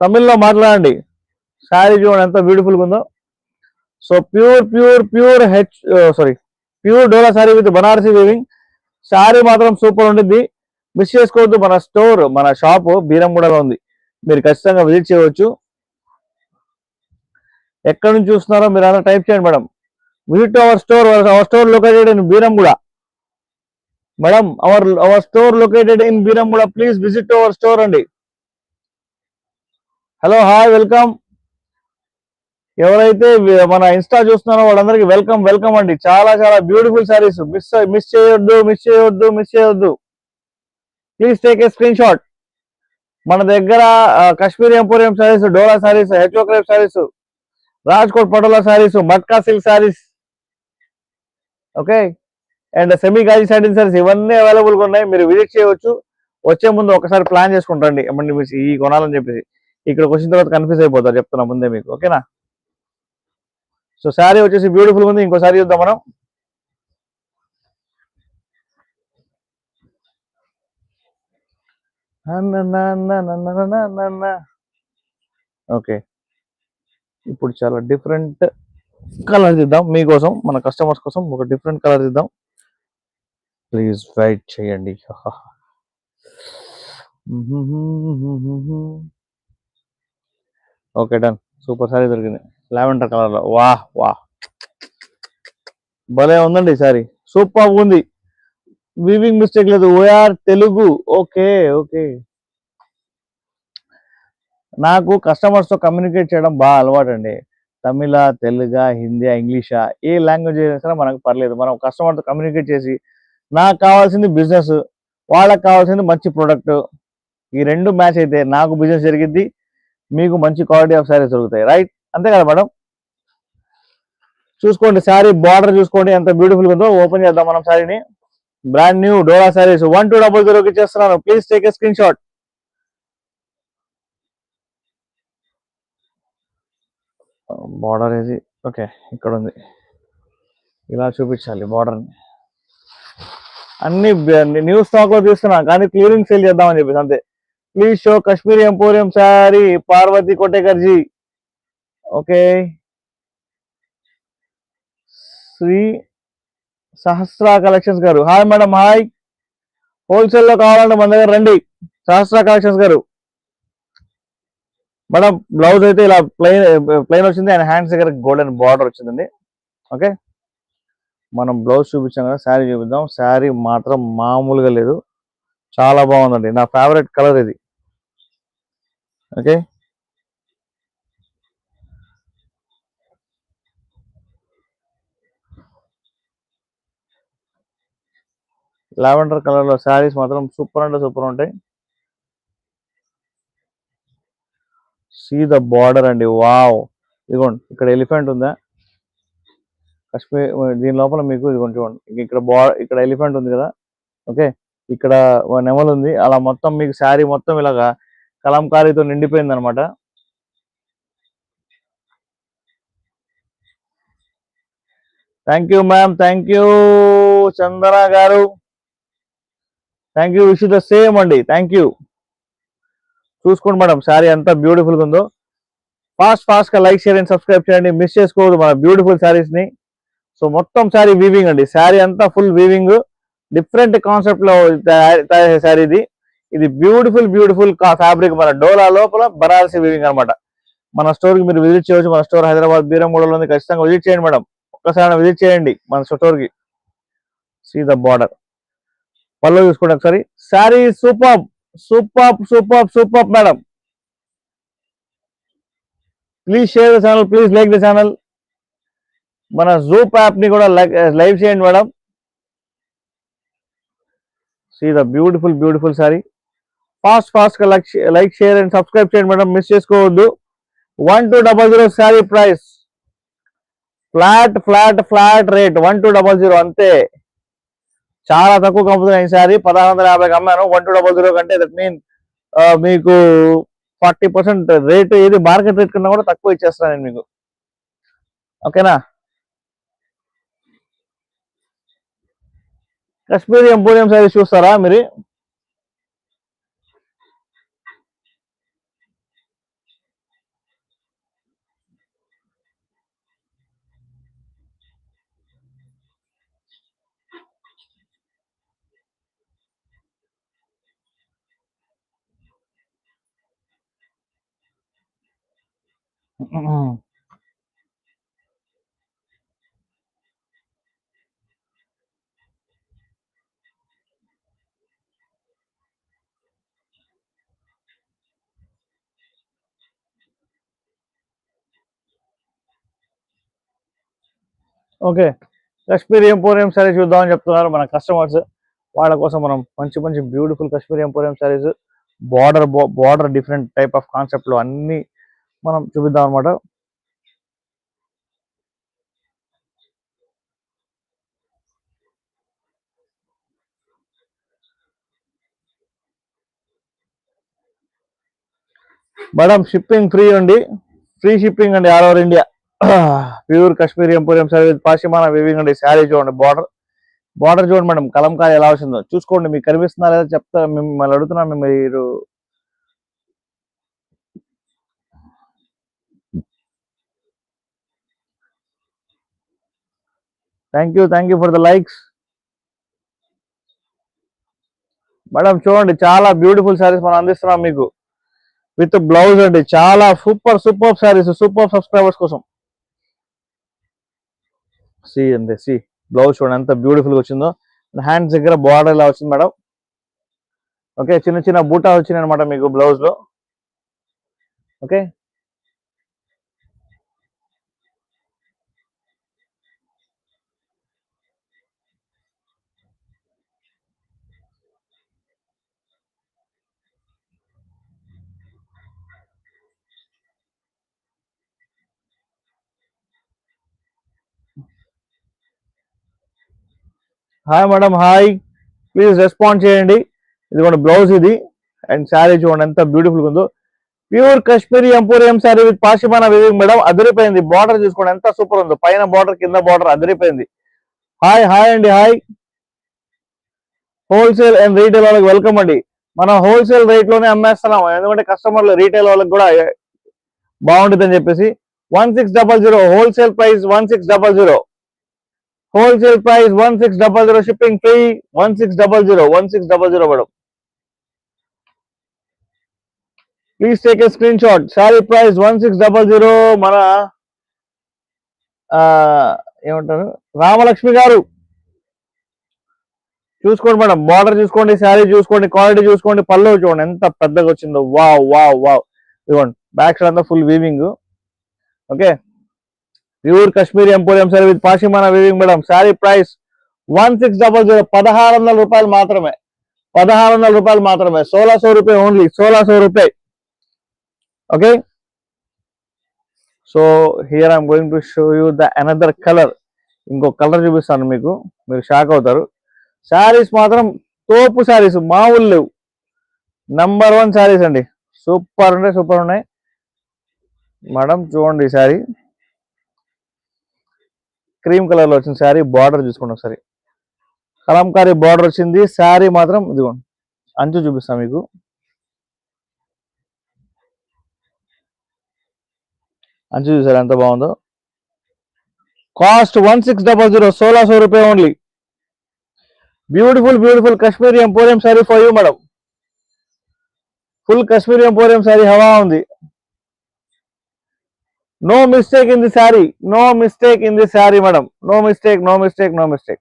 తమిళ్లో మాట్లాడండి. శారీ చూడండి ఎంత బ్యూటిఫుల్గా ఉందో. So pure pure dola sari with Banarasi weaving. Sari మాత్రం సూపర్ ఉంటుంది. మిస్ చేసుకోవద్దు. మన షాప్ బీరంగూడలో ఉంది. మీరు ఖచ్చితంగా విజిట్ చేయవచ్చు. ఎక్కడి నుంచి చూస్తున్నారో మీరు అలా టైప్ చేయండి madam. Visit our store located in Beeramguda. Madam our store located in Beeramguda. Please visit our store అండి. Hello, hi, welcome. ఎవరైతే మన ఇన్స్టా చూస్తున్నారో వాళ్ళందరికీ వెల్కమ్ అండి. చాలా చాలా బ్యూటిఫుల్ శారీస్. మిస్ చేయొద్దు. Please take a screenshot. మన దగ్గర Kashmiri emporium saris, Dola saris, HO crepe saris, Rajkot Patola saris, Matka silk saris, okay, and semi Gaji satin saris ఇవన్నీ అవైలబుల్గా ఉన్నాయి. మీరు విజిట్ చేయవచ్చు. వచ్చే ముందు ఒకసారి ప్లాన్ చేసుకుంటండి ఏమండి ఈ కొనాలని చెప్పేసి. ఇక్కడికి వచ్చిన తర్వాత కన్ఫ్యూజ్ అయిపోతారు, చెప్తున్నా ముందే మీకు, ఓకేనా. సో శారీ వచ్చేసి బ్యూటిఫుల్ ఉంది. ఇంకో శారీ చూద్దాం మనం. ఓకే, ఇప్పుడు చాలా డిఫరెంట్ కలర్ ఇద్దాం మీకోసం, మన కస్టమర్స్ కోసం ఒక డిఫరెంట్ కలర్ ఇద్దాం. ప్లీజ్ వెయిట్ చేయండి. Okay, done. సూపర్ శారీ దొరికింది లావెండర్ కలర్ లో. వాహ్ భలే ఉందండి శారీ, సూపర్ ఉంది. వీవింగ్ మిస్టేక్ లేదు. ఓఆర్ తెలుగు. ఓకే. నాకు కస్టమర్స్ తో కమ్యూనికేట్ చేయడం బాగా అలవాటు అండి. తమిళ, తెలుగు, హిందీ, ఇంగ్లీషా, ఏ లాంగ్వేజ్ అయినా సరే మనకు పర్లేదు. మనం కస్టమర్తో కమ్యూనికేట్ చేసి నాకు కావాల్సింది బిజినెస్, వాళ్ళకి కావాల్సింది మంచి ప్రొడక్ట్, ఈ రెండు మ్యాచ్ అయితే నాకు బిజినెస్ జరిగిద్ది, మీకు మంచి క్వాలిటీ ఆఫ్ శారీస్ దొరుకుతాయి. రైట్, అంతే కదా మేడం. చూసుకోండి శారీ బార్డర్ చూసుకోండి ఎంత బ్యూటిఫుల్ ఉందో. ఓపెన్ చేద్దాం మనం శారీని. బ్రాండ్ న్యూ డోలా శారీస్ 1200 ఇచ్చేస్తున్నాను. Please take a screen shot. Border ఏది? ఓకే, ఇక్కడ ఉంది. ఇలా చూపించాలి బార్డర్ని. అన్ని న్యూ స్టాక్ లో తీస్తున్నా కానీ క్లియరింగ్ సేల్ చేద్దామని చెప్పేసి అంతే. Please show Kashmiri emporium sari Parvati Kotekarji. Okay, Shri Sahasra collections గారు. Hi madam, hi. హోల్సేల్ లో కావాలంటే మన దగ్గర రండి. సహస్ర కలెక్షన్స్ గారు. మేడం బ్లౌజ్ అయితే ఇలా ప్లెయిన్ వచ్చింది, అండ్ హ్యాండ్స్ దగ్గర గోల్డెన్ బార్డర్ వచ్చిందండి. ఓకే, మనం బ్లౌజ్ చూపించాం కదా, శారీ చూపిద్దాం. శారీ మాత్రం మామూలుగా లేదు, చాలా బాగుందండి. నా ఫేవరెట్ కలర్ ఇది. ఓకే, లావెండర్ కలర్ లో శారీస్ మాత్రం సూపర్ అంటే సూపర్ ఉంటాయి. సీ ద బార్డర్ అండి, వావ్. ఇదిగోండి, ఇక్కడ ఎలిఫెంట్ ఉందా కాశ్మీర్, దీని లోపల మీకు ఇదిగోండి చూడండి, ఇక్కడ ఎలిఫెంట్ ఉంది కదా. ఓకే, ఇక్కడ నెమలు ఉంది. అలా మొత్తం మీకు శారీ మొత్తం ఇలాగా కలంకారీతో నిండిపోయింది అనమాట. Thank you ma'am, thank you Chandana గారు, thank you. Wish the same అండి, థ్యాంక్ యూ. చూసుకోండి మేడం శారీ ఎంత బ్యూటిఫుల్ గా ఉందో. ఫాస్ట్ గా లైక్, షేర్ అండ్ సబ్స్క్రైబ్ చేయండి. మిస్ చేసుకోవద్దు మన బ్యూటిఫుల్ శారీస్ ని. సో మొత్తం శారీ వీవింగ్ అండి. శారీ అంతా ఫుల్ వీవింగ్, డిఫరెంట్ కాన్సెప్ట్ లో తయారు చేసే శారీ ఇది. ఇది బ్యూటిఫుల్ ఫ్యాబ్రిక్, మన డోలా లోపల బనారసి వీవింగ్ అనమాట. మన స్టోర్ కి మీరు విజిట్ చేయవచ్చు. మన స్టోర్ హైదరాబాద్ బీరంగూడలో ఉంది. ఖచ్చితంగా విజిట్ చేయండి మేడం, ఒక్కసారి విజిట్ చేయండి మన స్టోర్ కి. See the border. పళ్ళు చూసుకోండి ఒకసారి. Sari super madam. Please share the channel, please like the channel. మన జూప్ యాప్ ని కూడా లైవ్ చేయండి madam. See the beautiful sari. Fast గా లైక్ షేర్ అండ్ సబ్స్క్రైబ్ చేయండి మేడం, మిస్ చేసుకోవద్దు. 1200 శారీ ప్రైస్. ఫ్లాట్ రేట్ 1200 అంతే. చాలా తక్కువ కంపెనీ శారీ 1650 అమ్మాను. 1200 కంటే దట్ మీన్ మీకు 40% రేట్, ఏది మార్కెట్ రేట్ కన్నా కూడా తక్కువ ఇచ్చేస్తాను నేను మీకు, ఓకేనా. కాశ్మీరీ ఎంపోరియం శారీస్ చూస్తారా మీరు? ఓకే, కాశ్మీరీ ఎంపోరియం సారీస్ చూద్దామని చెప్తున్నారు మన కస్టమర్స్. వాళ్ళ కోసం మనం మంచి మంచి beautiful Kashmiri emporium saris, border border different type of concept లో అన్ని మనం చూపిద్దాం అనమాట. మేడం షిప్పింగ్ ఫ్రీ అండి, ఫ్రీ షిప్పింగ్ అండి all over India. Pure Kashmiri emporium sari pashmina weaving అండి. శారీ చూడండి, బార్డర్ బార్డర్ చూడండి మేడం, కలంకారీ ఎలా వచ్చిందో చూసుకోండి. మీకు కనిపిస్తుందా లేదా చెప్తా, మిమ్మల్ని అడుగుతున్నాను మీరు. Thank you for the likes. Madam చూడండి, చాలా బ్యూటిఫుల్ శారీస్ మనం అందిస్తున్నాం మీకు విత్ బ్లౌజ్ అండి. చాలా super super saris, super subscribers కోసం. సి అండి, సి బ్లౌజ్ చూడండి ఎంత బ్యూటిఫుల్ గా వచ్చిందో. హ్యాండ్స్ దగ్గర బార్డర్ ఇలా వచ్చింది మేడం. ఓకే, చిన్న చిన్న బూటా వచ్చినాయి అనమాట మీకు బ్లౌజ్ లో. Okay, hi madam, hi. Please respond చేయండి. ఇది కూడా బ్లౌజ్ ఇది, అండ్ శారీ చూడండి ఎంత బ్యూటిఫుల్ ఉందో. Pure Kashmiri emporium sari with pashmina weaving madam. అదిరిపోయింది. బార్డర్ చూసుకోండి ఎంత సూపర్ ఉందో, పైన బార్డర్ కింద బార్డర్ అదిరిపోయింది. హాయ్ హాయ్ అండి, హాయ్. హోల్సేల్ అండ్ రీటైల్ వాళ్ళకి వెల్కమ్ అండి. మనం హోల్సేల్ రేట్ లోనే అమ్మేస్తున్నాం, ఎందుకంటే కస్టమర్లు రీటైల్ వాళ్ళకి కూడా బాగుంటుంది అని చెప్పేసి. 1600 wholesale price, 1600 wholesale price, 1600 shipping free. 1600 madam. Please take a screen shot. Sari price 1600. మన ఏమంటారు, రామలక్ష్మి గారు చూసుకోండి మేడం. బార్డర్ చూసుకోండి, శారీ చూసుకోండి, క్వాలిటీ చూసుకోండి, పళ్ళు చూడండి ఎంత పెద్దగా వచ్చిందో. Wow wow wow. ఇదిగోండి బ్యాక్ సైడ్ అంతా full weaving. Okay, pure Kashmiri emporium sari with pashmina weaving madam. Sari price 1600, 1600 రూపాయలు మాత్రమే. 1600 రూపాయలు మాత్రమే. 1600 రూపాయ ఓన్లీ, 1600 రూపాయ. Okay, so here I'm going to show you the another colour. ఇంకో కలర్ చూపిస్తాను మీకు, మీరు షాక్ అవుతారు. శారీస్ మాత్రం తోపు శారీస్, మామూలు లేవు. #1 శారీస్ అండి. సూపర్ ఉన్నాయి, సూపర్ ఉన్నాయి మేడం. చూడండి ఈ శారీ క్రీమ్ కలర్ లో వచ్చిన శారీ. బార్డర్ చూసుకోండి ఒకసారి, కలంకారీ బార్డర్ వచ్చింది. శారీ మాత్రం ఇదిగోండి, అంచు చూపిస్తాను మీకు. అంచు చూసారు ఎంత బాగుందో. కాస్ట్ 1600, 1600 రూపాయ only. Beautiful beautiful Kashmiri emporium sari for you madam. Full Kashmiri emporium sari హవా ఉంది. No mistake in the sari, no mistake in the sari madam. No mistake, no mistake, no mistake.